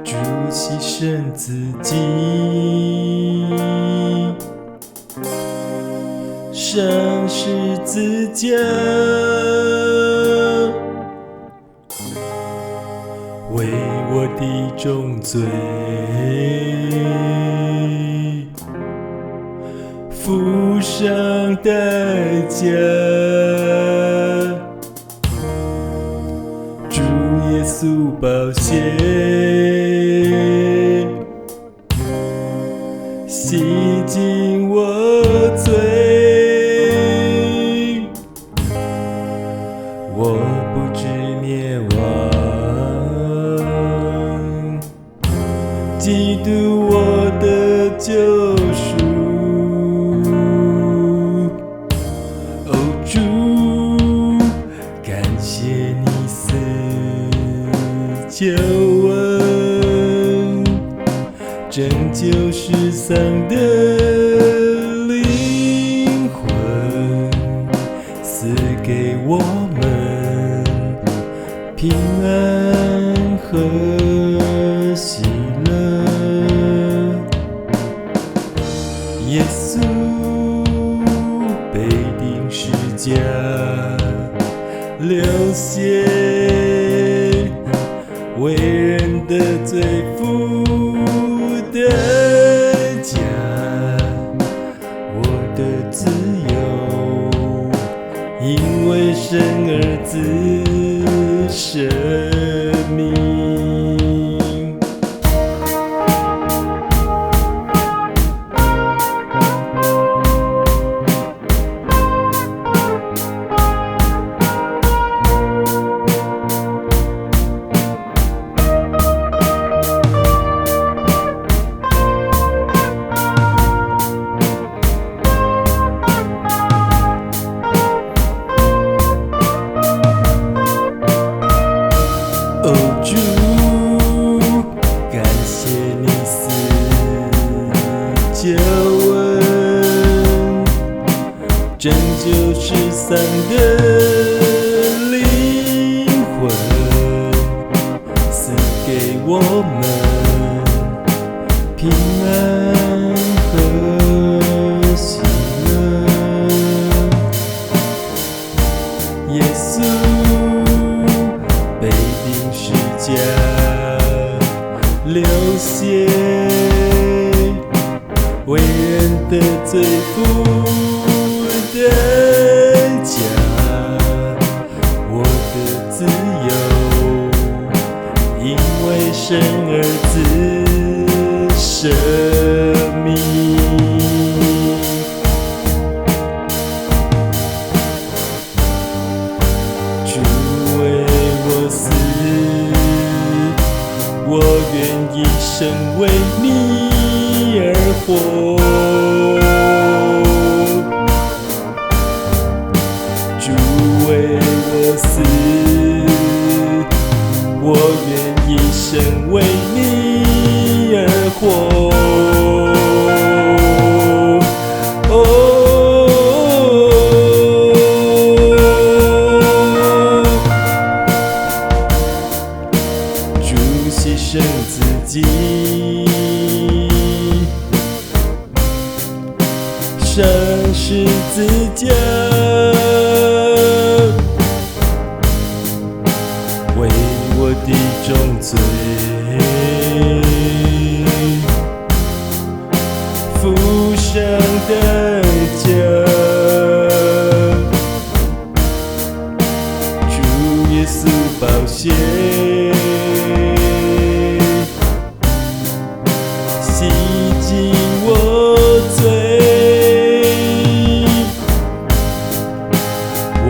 主牺牲自己，上十字架，为我的重罪付上代价。主耶稣宝血洗净我罪，我不知灭亡，基督我的救赎。哦，主，感谢你死救恩，拯救失丧的灵魂，赐给我们平安和喜乐。耶稣被钉十架，流血，为人的罪付代价，我的自由因为生儿子生命。哦，主，感谢你死救恩，拯救失丧的灵魂，赐给我们平安和喜乐。耶稣被钉十架，流血，为人的罪付代价，我的自由因为生儿子生命。主为我死，我愿一生为你而活。主为我死，我愿一生为你而活。牺牲自己，上十字架，为我的重罪付上代价。主耶稣宝血洗净我罪，我